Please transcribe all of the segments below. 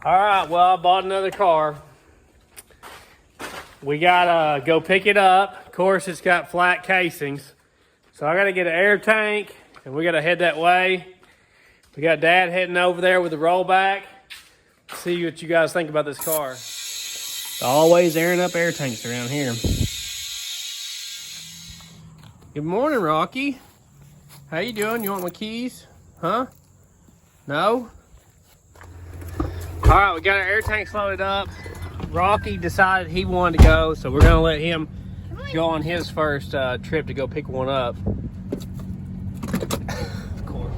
All right, well, I bought another car. We gotta go pick it up. Of course, it's got flat casings. So I gotta get an air tank and we gotta head that way. We got Dad heading over there with the rollback. See what you guys think about this car. Always airing up air tanks around here. Good morning, Rocky. How you doing? You want my keys? Huh? No? All right, we got our air tanks loaded up. Rocky decided he wanted to go, so we're gonna let him go on his first trip to go pick one up. Of course.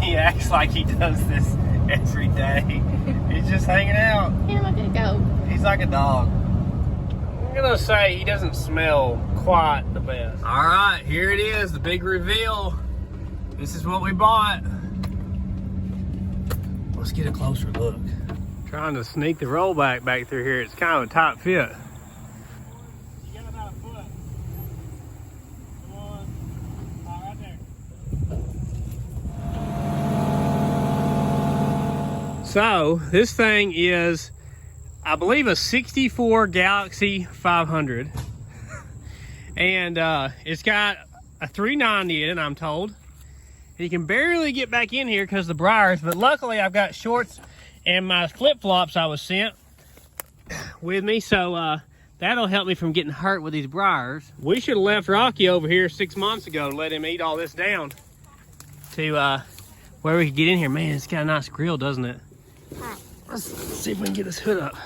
He acts like he does this every day. He's just hanging out. I'm not gonna go. He's like a dog. I'm gonna say he doesn't smell quite the best. All right, here it is, the big reveal. This is what we bought. Let's get a closer look. Trying to sneak the rollback back through here. It's kind of a tight fit. You got about a foot. Come on. Right there. So this thing is, I believe, a 64 Galaxie 500. And it's got a 390 in it, I'm told. And you can barely get back in here because of the briars, but luckily I've got shorts and my flip-flops I was sent with me, so that'll help me from getting hurt with these briars. We should have left Rocky over here 6 months ago to let him eat all this down to where we could get in here. Man, it's got a nice grill, doesn't it? Let's see if we can get this hood up.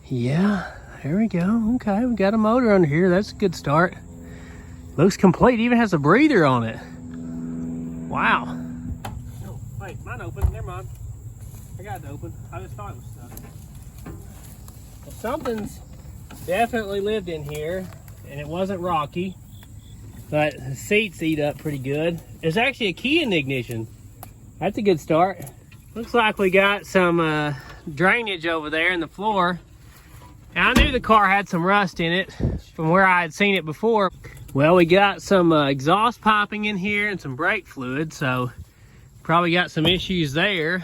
Yeah, there we go. Okay, we got a motor under here. That's a good start. Looks complete. Even has a breather on it. Wow. Oh, wait, mine open. Never mind. I got it open. I just thought it was stuck. Well, something's definitely lived in here, and it wasn't Rocky, but the seats eat up pretty good. There's actually a key in the ignition. That's a good start. Looks like we got some drainage over there in the floor. And I knew the car had some rust in it from where I had seen it before. Well, we got some exhaust piping in here and some brake fluid, so probably got some issues there.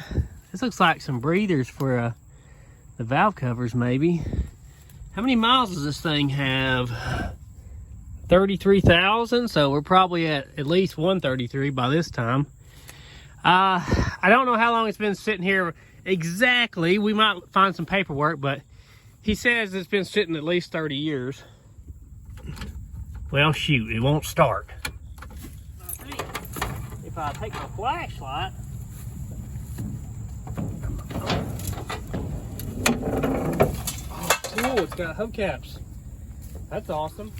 This looks like some breathers for the valve covers, maybe. How many miles does this thing have? 33,000, so we're probably at least 133 by this time. I don't know how long it's been sitting here exactly. We might find some paperwork, but he says it's been sitting at least 30 years. Well, shoot, it won't start. I think if I take my flashlight, oh, it's got hubcaps. That's awesome.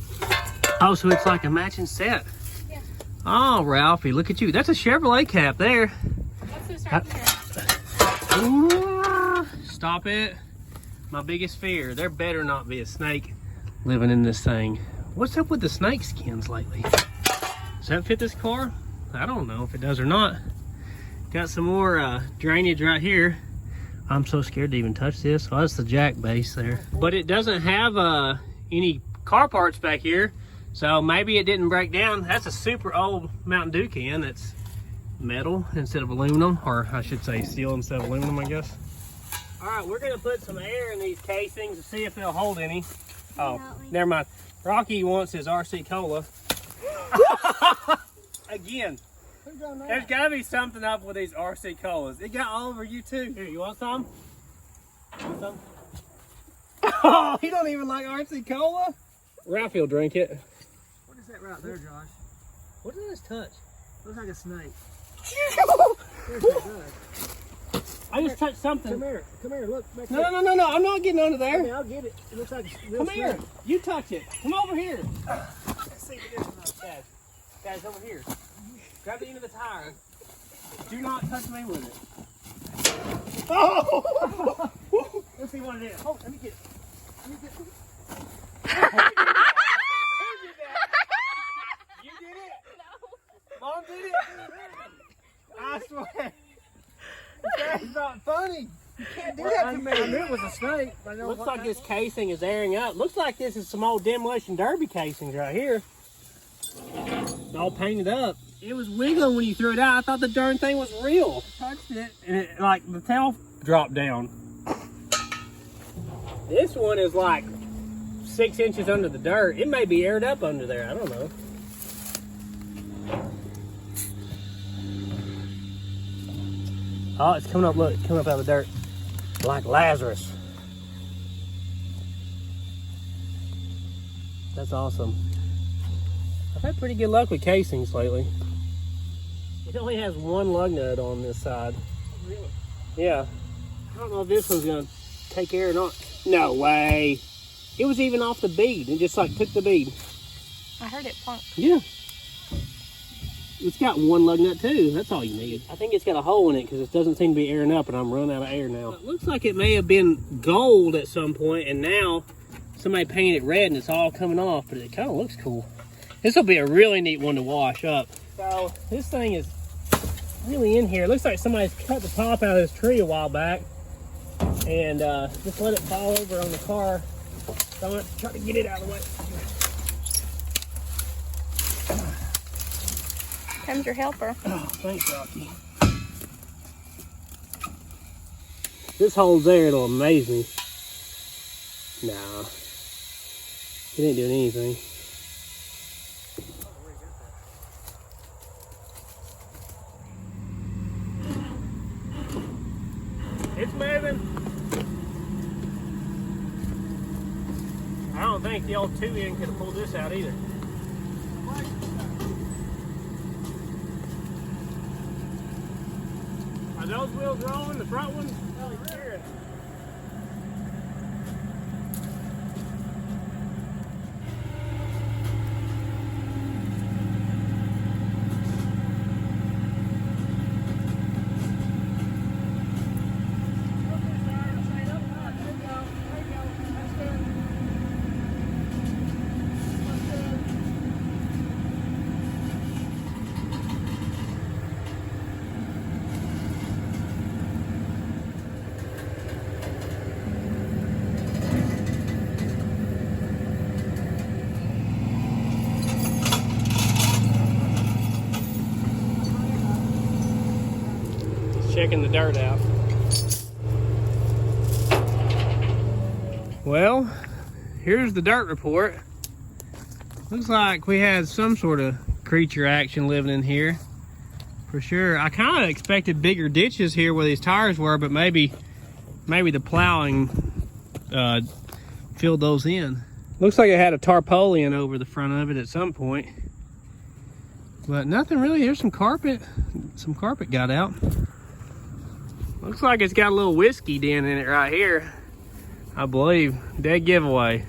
Oh, so it's like a matching set. Yeah. Oh, Ralphie, look at you. That's a Chevrolet cap there. What's this right here? Stop it. My biggest fear. There better not be a snake living in this thing. What's up with the snake skins lately? Does that fit this car? I don't know if it does or not. Got some more drainage right here. I'm so scared to even touch this. Oh, that's the jack base there. But it doesn't have any car parts back here, so maybe it didn't break down. That's a super old Mountain Dew can that's metal instead of aluminum, or I should say steel instead of aluminum, I guess. All right, we're gonna put some air in these casings to see if they'll hold any. Oh, never mind. Rocky wants his RC Cola. Again. There's gotta be something up with these RC Colas. It got all over you too. Here, you want some? You want some? Oh, he don't even like RC Cola? Ralphie will drink it. What is that right there, Josh? What does this touch? Looks like a snake. I just touched something. Come here, look. Back No, I'm not getting under there. I mean, I'll get it. It looks like a real Come here. snake. You touch it. Come over here. Let's see if it is or not. Guys, over here. Grab the end of the tire. Do not touch me with it. Oh! Let's see what it is. Oh, let me get it. You did it? No. Mom did it? I swear. That's not funny. You can't do that to me. I knew it was a snake. But I know Looks what like kind. this casing is airing up. Looks like this is some old demolition derby casings right here. It's all painted up. It was wiggling when you threw it out. I thought the darn thing was real. Touched it, and it, like the tail drop down. This one is like 6 inches under the dirt. It may be aired up under there, I don't know. Oh, it's coming up, look, it's coming up out of the dirt. Like Lazarus. That's awesome. I've had pretty good luck with casings lately. It only has one lug nut on this side. Really? Yeah. I don't know if this one's gonna take care or not. No way. It was even off the bead. It just like took the bead. I heard it plunk. Yeah. It's got one lug nut too. That's all you need. I think it's got a hole in it because it doesn't seem to be airing up and I'm running out of air now. It looks like it may have been gold at some point and now somebody painted it red and it's all coming off, but it kind of looks cool. This will be a really neat one to wash up. So this thing is really in here. It looks like somebody's cut the top out of this tree a while back and just let it fall over on the car. So I'm going to try to get it out of the way. Comes your helper. Oh, thanks, Rocky. This hole's there, it'll amaze me. Nah. It ain't doing anything. It's moving. I don't think the old 2N could have pulled this out either. Are those wheels rolling, the front ones? Really scared. Checking the dirt out. Well, here's the dirt report. Looks like we had some sort of creature action living in here for sure. I kind of expected bigger ditches here where these tires were, but maybe the plowing filled those in. Looks like it had a tarpaulin over the front of it at some point, but nothing really. Here's some carpet got out. Looks like it's got a little whiskey den in it right here, I believe. Dead giveaway.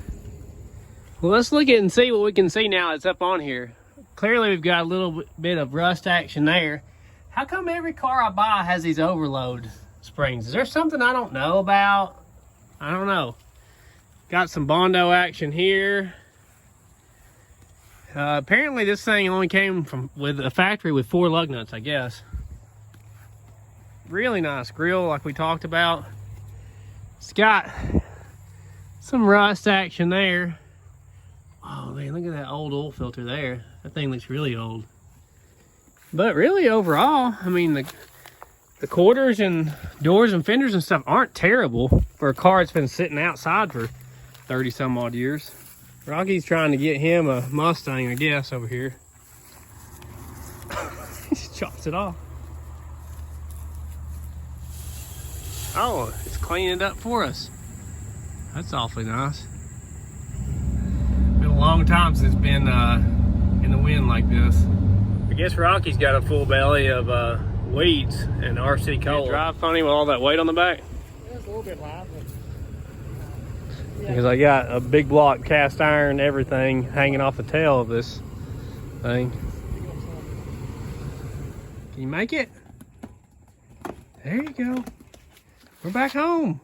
Well, let's look at it and see what we can see now that's up on here. Clearly we've got a little bit of rust action there. How come every car I buy has these overload springs? Is there something I don't know about? I don't know. Got some Bondo action here. Apparently this thing only came with a factory with 4 lug nuts, I guess. Really nice grill like we talked about. It's got some rust action there. Oh man, look at that old oil filter there. That thing looks really old. But really overall, I mean the quarters and doors and fenders and stuff aren't terrible for a car that's been sitting outside for 30 some odd years. Rocky's trying to get him a Mustang, I guess, over here. He just chops it off. Oh, it's cleaning it up for us. That's awfully nice. Been a long time since it's been in the wind like this. I guess Rocky's got a full belly of weeds and RC coal. Drive funny with all that weight on the back? Yeah, it's a little bit light, but because I got a big block cast iron everything hanging off the tail of this thing. Can you make it? There you go. We're back home.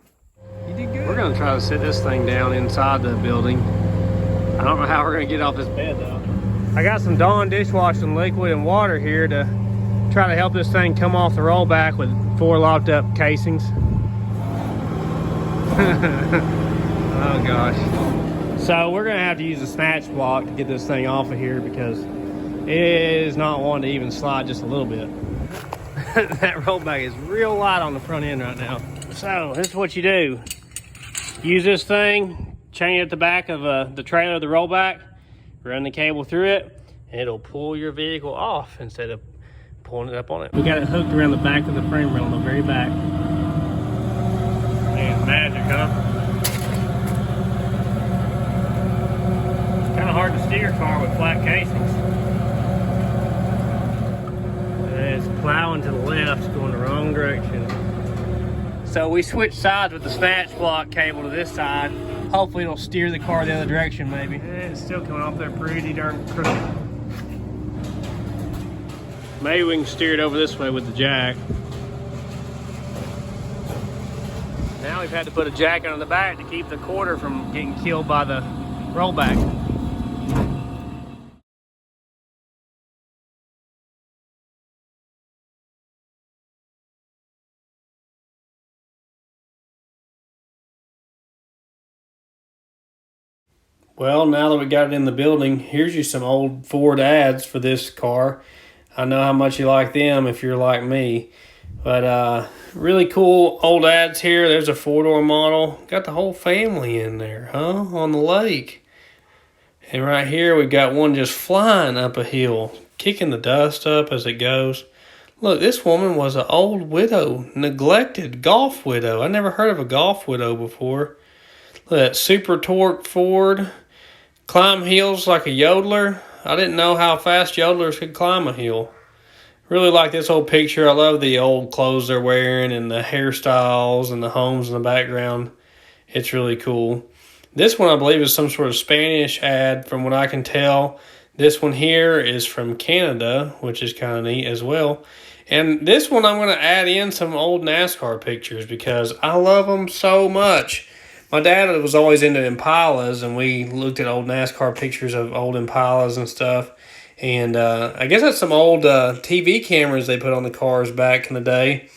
You did good. We're gonna try to sit this thing down inside the building. I don't know how we're gonna get off this bed though. I got some Dawn dishwashing liquid and water here to try to help this thing come off the rollback with 4 locked up casings. Oh gosh. So we're gonna have to use a snatch block to get this thing off of here because it is not wanting to even slide just a little bit. That rollback is real light on the front end right now. So this is what you do. Use this thing, chain it at the back of the trailer, the rollback, run the cable through it, and it'll pull your vehicle off instead of pulling it up on it. We got it hooked around the back of the frame rail on the very back. Man, magic, huh? It's kind of hard to steer a car with flat casings. And it's plowing to the left, going the wrong direction. So we switched sides with the snatch block cable to this side. Hopefully it'll steer the car the other direction maybe. And it's still coming off there pretty darn crooked. Maybe we can steer it over this way with the jack. Now we've had to put a jack on the back to keep the quarter from getting killed by the rollback. Well, now that we got it in the building, here's you some old Ford ads for this car. I know how much you like them if you're like me. But really cool old ads here. There's a 4-door model. Got the whole family in there, huh? On the lake. And right here we got one just flying up a hill, kicking the dust up as it goes. Look, this woman was an old widow, neglected golf widow. I never heard of a golf widow before. Look at that super torque Ford. Climb hills like a yodeler. I didn't know how fast yodelers could climb a hill. Really like this old picture. I love the old clothes they're wearing and the hairstyles and the homes in the background. It's really cool. This one I believe is some sort of Spanish ad from what I can tell. This one here is from Canada, which is kind of neat as well. And this one I'm going to add in some old NASCAR pictures because I love them so much. My dad was always into Impalas, and we looked at old NASCAR pictures of old Impalas and stuff. And I guess that's some old TV cameras they put on the cars back in the day.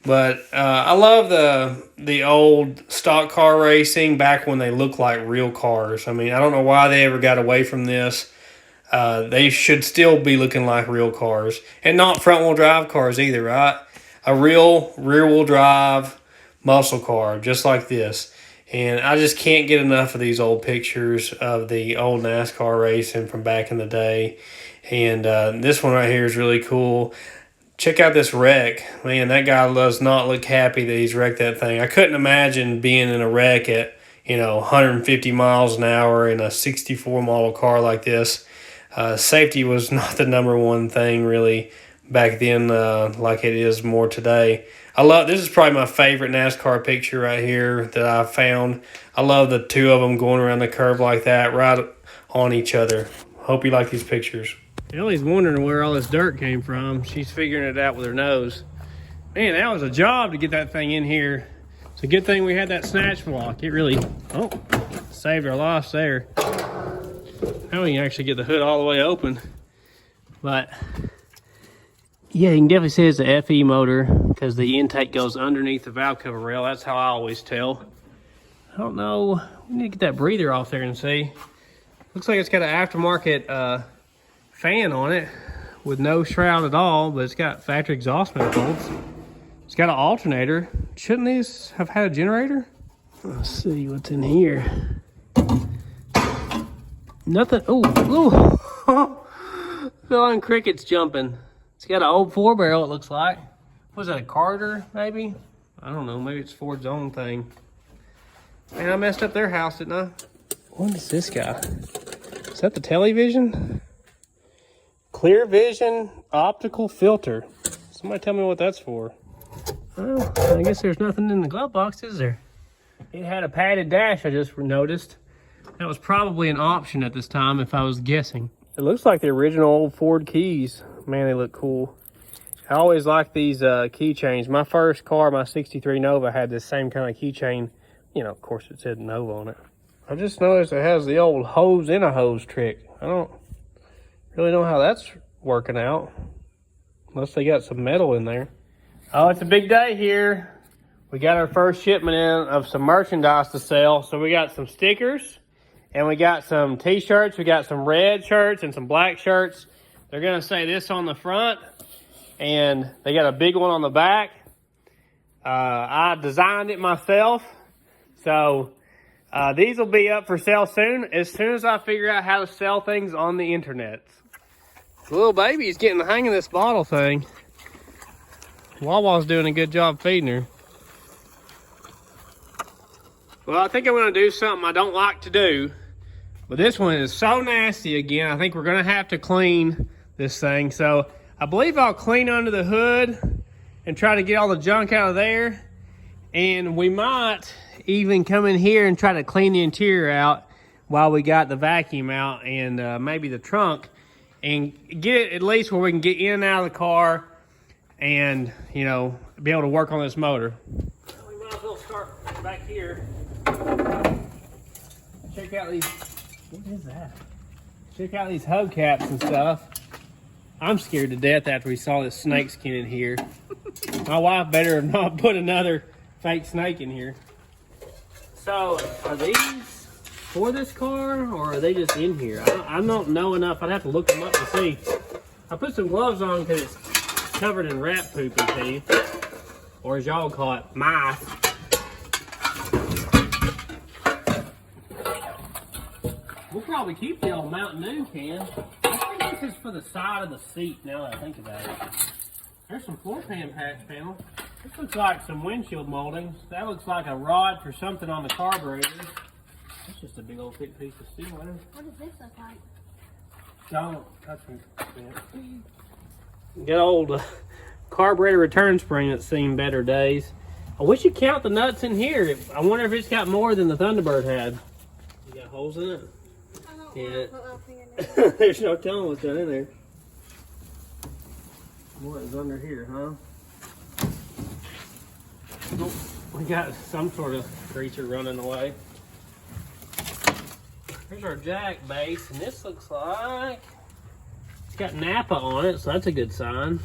But I love the old stock car racing back when they looked like real cars. I mean, I don't know why they ever got away from this. They should still be looking like real cars. And not front-wheel drive cars either, right? A real rear-wheel drive muscle car, just like this. And I just can't get enough of these old pictures of the old NASCAR racing from back in the day. And this one right here is really cool. Check out this wreck. Man, that guy does not look happy that he's wrecked that thing. I couldn't imagine being in a wreck at, 150 miles an hour in a 64 model car like this. Safety was not the number one thing really back then like it is more today. This is probably my favorite NASCAR picture right here that I found. I love the two of them going around the curve like that, right on each other. Hope you like these pictures. Ellie's wondering where all this dirt came from. She's figuring it out with her nose. Man, that was a job to get that thing in here. It's a good thing we had that snatch block. It really, saved our lives there. Now we can actually get the hood all the way open. But yeah, you can definitely say it's the FE motor because the intake goes underneath the valve cover rail. That's how I always tell. I don't know. We need to get that breather off there and see. Looks like it's got an aftermarket fan on it with no shroud at all, but it's got factory exhaust manifolds. It's got an alternator. Shouldn't these have had a generator? Let's see what's in here. Nothing. Oh, feeling crickets jumping. It's got an old 4-barrel, it looks like. Was that a Carter, maybe? I don't know. Maybe it's Ford's own thing. Man, I messed up their house, didn't I? What is this guy? Is that the television? Clear vision optical filter. Somebody tell me what that's for. Well, I guess there's nothing in the glove box, is there? It had a padded dash, I just noticed. That was probably an option at this time if I was guessing. It looks like the original old Ford keys. Man, they look cool. I always like these keychains. My first car, my 63 Nova, had this same kind of keychain. Of course it said Nova on it. I just noticed it has the old hose in a hose trick. I don't really know how that's working out. Unless they got some metal in there. Oh, it's a big day here. We got our first shipment in of some merchandise to sell. So we got some stickers. And we got some t-shirts. We got some red shirts and some black shirts. They're going to say this on the front. And they got a big one on the back. I designed it myself. So these will be up for sale soon as I figure out how to sell things on the internet. The little baby's getting the hang of this bottle thing. Wawa's doing a good job feeding her. Well, I think I'm going to do something I don't like to do. But this one is so nasty again. I think we're going to have to clean this thing. So I believe I'll clean under the hood and try to get all the junk out of there. And we might even come in here and try to clean the interior out while we got the vacuum out and maybe the trunk. And get it at least where we can get in and out of the car and, you know, be able to work on this motor. We might as well start back here. Check out these, what is that? Check out these hubcaps and stuff. I'm scared to death after we saw this snake skin in here. My wife better not put another fake snake in here. So, are these for this car or are they just in here? I don't know enough. I'd have to look them up to see. I put some gloves on because it's covered in rat poop and teeth, or as y'all call it, mice. We'll probably keep the old Mountain Dew can. I think this is for the side of the seat now that I think about it. There's some floor pan patch panel. This looks like some windshield moldings. That looks like a rod for something on the carburetor. That's just a big old thick piece of steel. What does this look like? Don't touch me. Good old carburetor return spring that's seen better days. I wish you'd count the nuts in here. I wonder if it's got more than the Thunderbird had. You got holes in it? Yeah. There's no telling what's down in there. What is under here, huh? Oh, we got some sort of creature running away. Here's our jack base, and this looks like it's got Napa on it, so that's a good sign.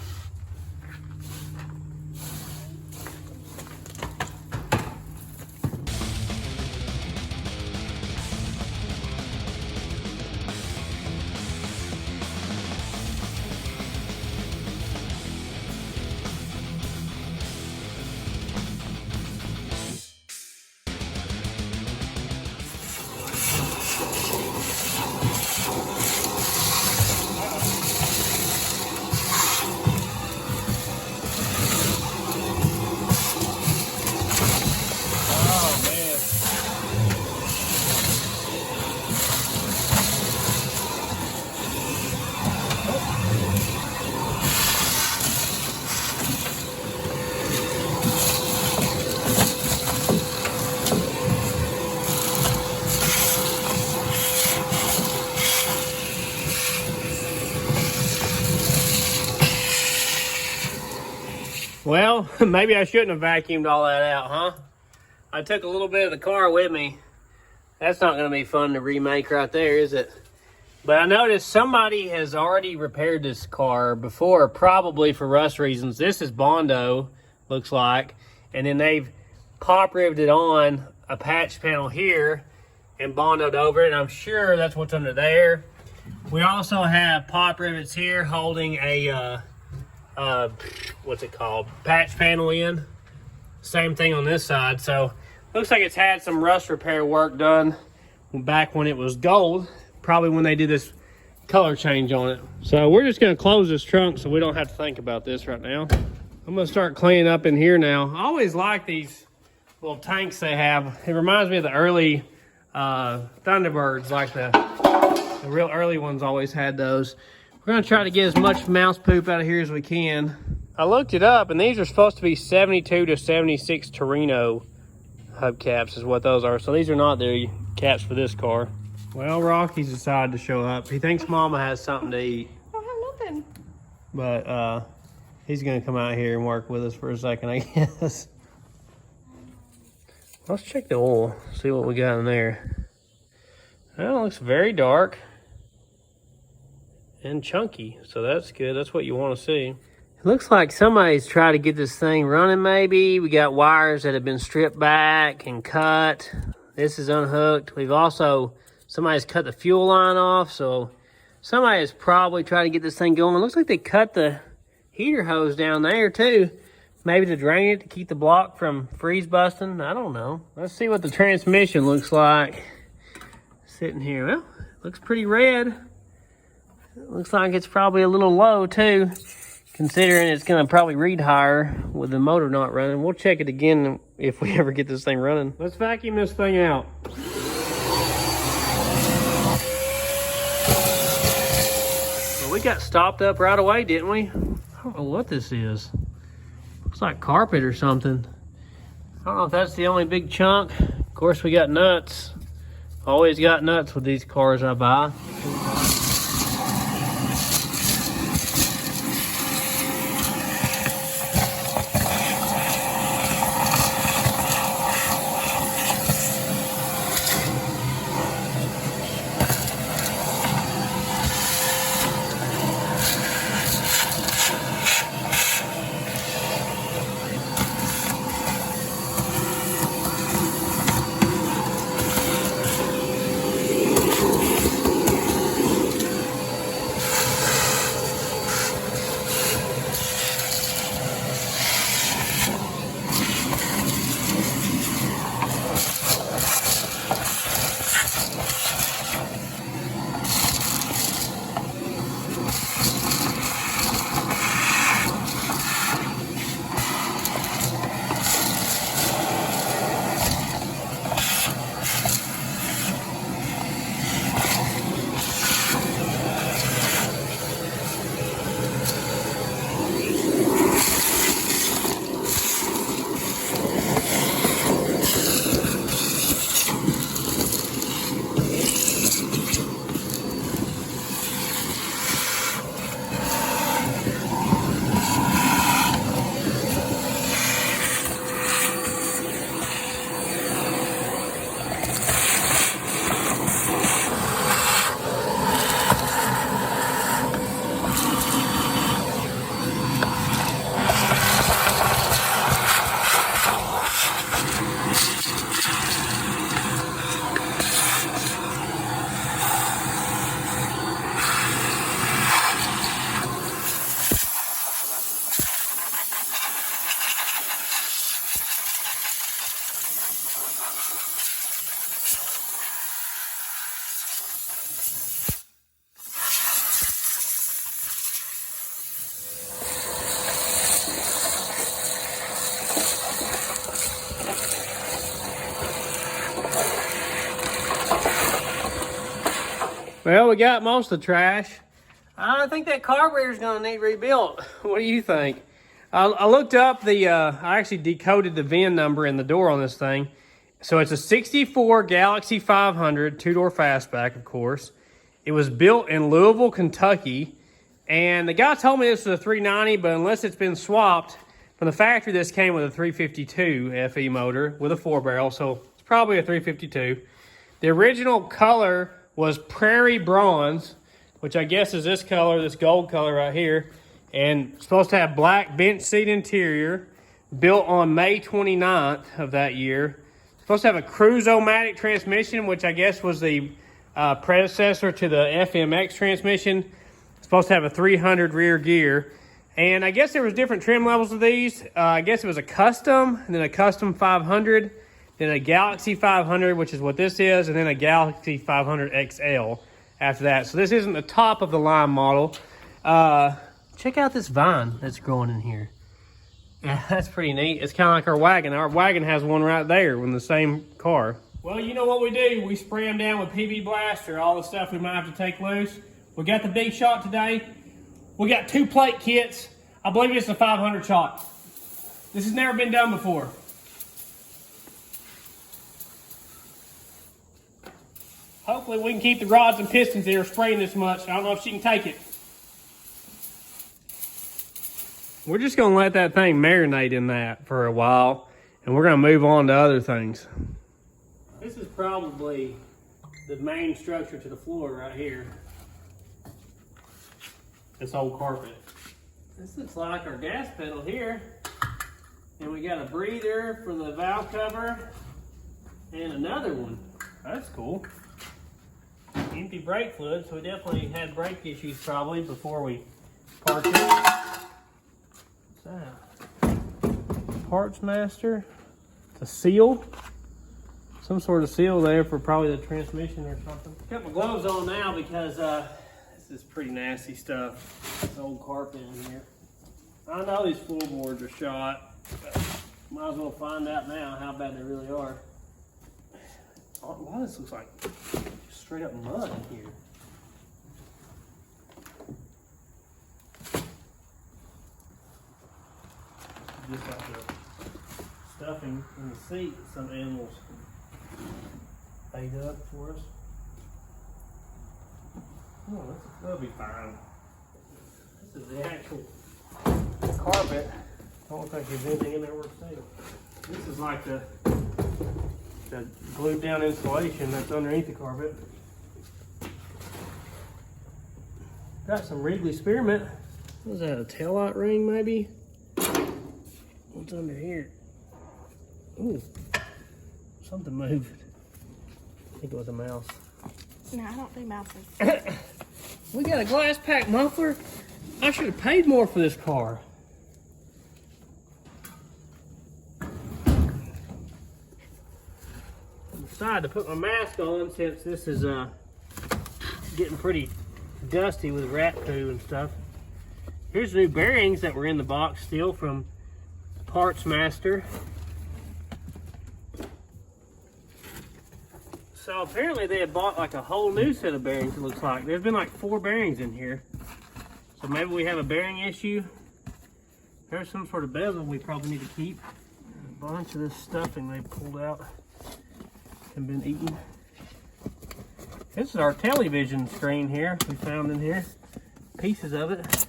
Well, maybe I shouldn't have vacuumed all that out, huh? I took a little bit of the car with me. That's not going to be fun to remake right there, is it? But I noticed somebody has already repaired this car before, probably for rust reasons. This is Bondo, looks like. And then they've pop riveted on a patch panel here and Bondoed over it. And I'm sure that's what's under there. We also have pop rivets here holding a... what's it called, patch panel in. Same thing on this side. So looks like it's had some rust repair work done back when it was gold, probably when they did this color change on it. So we're just going to close this trunk so we don't have to think about this right now. I'm going to start cleaning up in here now. I always like these little tanks they have. It reminds me of the early Thunderbirds, like the real early ones always had those. We're going to try to get as much mouse poop out of here as we can. I looked it up, and these are supposed to be 72 to 76 Torino hubcaps is what those are. So these are not the caps for this car. Well, Rocky's decided to show up. He thinks Mama has something to eat. I don't have nothing. But he's going to come out here and work with us for a second, I guess. Let's check the oil, see what we got in there. Well, it looks very dark and chunky, so that's good. That's what you want to see. It looks like somebody's tried to get this thing running maybe. We got wires that have been stripped back and cut. This is unhooked. We've also, somebody's cut the fuel line off, so somebody has probably tried to get this thing going. It looks like they cut the heater hose down there too. Maybe to drain it to keep the block from freeze busting. I don't know. Let's see what the transmission looks like sitting here. Well, looks pretty red. It looks like it's probably a little low too, considering it's gonna probably read higher with the motor not running. We'll check it again if we ever get this thing running. Let's vacuum this thing out. Well, we got stopped up right away, didn't we? I don't know what this is. Looks like carpet or something. I don't know if that's the only big chunk. Of course, we got nuts. Always got nuts with these cars I buy. Well, we got most of the trash. I think that carburetor's gonna need rebuilt. What do you think? I looked up the, I actually decoded the VIN number in the door on this thing. So it's a 64 Galaxie 500, two-door fastback, of course. It was built in Louisville, Kentucky. And the guy told me this was a 390, but unless it's been swapped, from the factory this came with a 352 FE motor with a 4-barrel, so it's probably a 352. The original color was prairie bronze, which I guess is this color, this gold color right here, and supposed to have black bench seat interior, built on May 29th of that year. Supposed to have a Cruise-O-Matic transmission, which I guess was the predecessor to the FMX transmission. Supposed to have a 300 rear gear. And I guess there was different trim levels of these. I guess it was a custom, and then a custom 500, then a Galaxie 500, which is what this is, and then a Galaxie 500 XL after that. So this isn't the top of the line model. Check out this vine that's growing in here. Yeah, that's pretty neat. It's kind of like our wagon. Our wagon has one right there in the same car. Well, you know what we do? We spray them down with PB Blaster, all the stuff we might have to take loose. We got the big shot today. We got 2 plate kits. I believe it's a 500 shot. This has never been done before. Hopefully we can keep the rods and pistons here spraying this much. I don't know if she can take it. We're just going to let that thing marinate in that for a while, and we're going to move on to other things. This is probably the main structure to the floor right here. This old carpet. This looks like our gas pedal here. And we got a breather for the valve cover and another one. That's cool. Empty brake fluid, so we definitely had brake issues probably before we parked it. What's that? parts master. It's a seal. Some sort of seal there for probably the transmission or something. Got my gloves on now because this is pretty nasty stuff. This old carpet in here. I know these floorboards are shot, but might as well find out now how bad they really are. Oh, wow, this looks like straight up mud in here. Just like the stuffing in the seat that some animals ate up for us. Oh, that'll be fine. This is the actual carpet. I don't think there's anything in there worth saving. This is like the glued down insulation that's underneath the carpet. Got some Wrigley spearmint. What is that, a taillight ring maybe? What's under here? Ooh, something moved. I think it was a mouse. No, I don't do mouses. We got a glass pack muffler. I should have paid more for this car. I decided to put my mask on since this is getting pretty dusty with rat poo and stuff. Here's the new bearings that were in the box still from Parts Master. So apparently they had bought like a whole new set of bearings, it looks like. There's been like 4 bearings in here. So maybe we have a bearing issue. There's some sort of bezel we probably need to keep. A bunch of this stuffing they pulled out and been eaten. This is our television screen here we found in here. Pieces of it.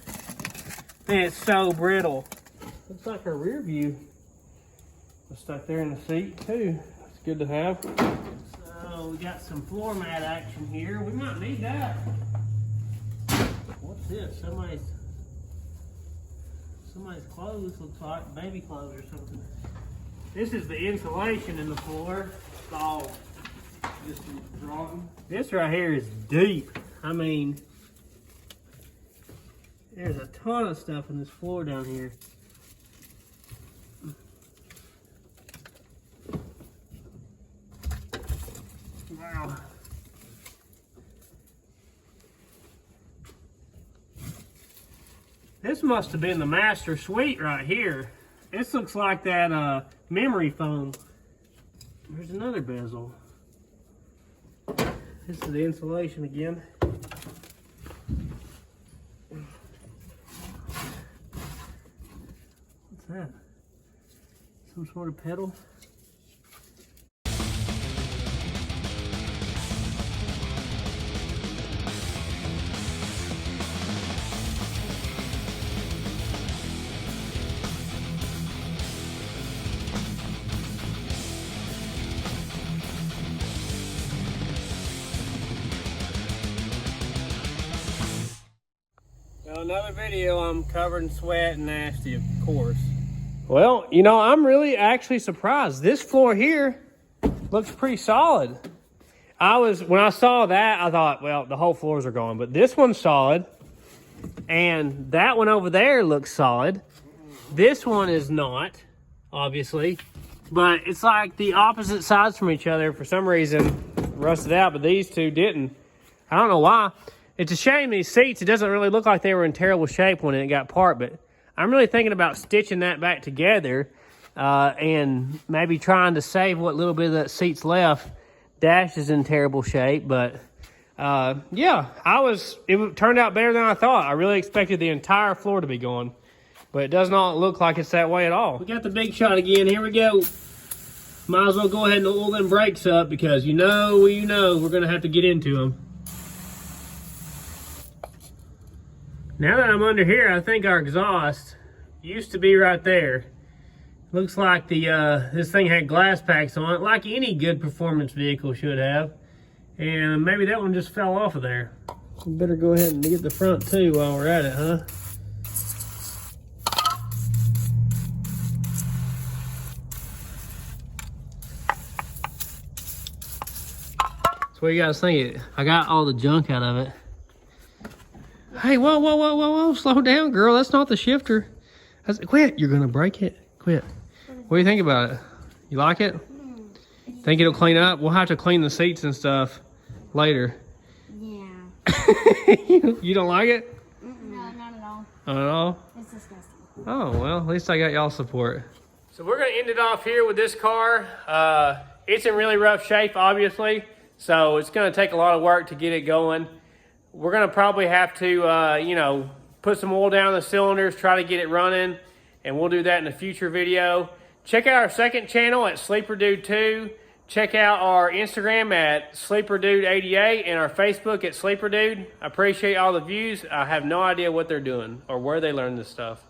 Man, it's so brittle. Looks like our rear view was stuck there in the seat too. It's good to have. So we got some floor mat action here. We might need that. What's this? Somebody's clothes, looks like baby clothes or something. This is the insulation in the floor. It's all just rotten. This right here is deep. I mean, there's a ton of stuff in this floor down here. Wow. This must have been the master suite right here. This looks like that memory foam. There's another bezel. This is the insulation again. What's that? Some sort of pedal? Another video, I'm covered in sweat and nasty, of course. Well, you know, I'm really actually surprised. This floor here looks pretty solid. When I saw that, I thought, well, the whole floors are gone, but this one's solid. And that one over there looks solid. This one is not, obviously, but it's like the opposite sides from each other for some reason rusted out, but these two didn't. I don't know why. It's a shame these seats, it doesn't really look like they were in terrible shape when it got parked, but I'm really thinking about stitching that back together and maybe trying to save what little bit of that seat's left. Dash is in terrible shape, but yeah, it turned out better than I thought. I really expected the entire floor to be gone, but it does not look like it's that way at all. We got the big shot again, here we go. Might as well go ahead and oil them brakes up because you know, we're gonna have to get into them. Now that I'm under here, I think our exhaust used to be right there. Looks like this thing had glass packs on it, like any good performance vehicle should have. And maybe that one just fell off of there. We better go ahead and get the front too while we're at it, huh? So what do you guys think? I got all the junk out of it. Hey, whoa, slow down, girl. That's not the shifter. Quit, you're gonna break it. Quit. What do you think about it? You like it? Think it'll clean up? We'll have to clean the seats and stuff later. Yeah. You don't like it? No, not at all. Not at all? It's disgusting. Oh, well, at least I got y'all support. So we're going to end it off here with this car. It's in really rough shape, obviously, so it's going to take a lot of work to get it going. We're going to probably have to, you know, put some oil down the cylinders, try to get it running, and we'll do that in a future video. Check out our second channel at Sleeper Dude 2. Check out our Instagram at SleeperDude88 and our Facebook at Sleeper Dude. I appreciate all the views. I have no idea what they're doing or where they learned this stuff.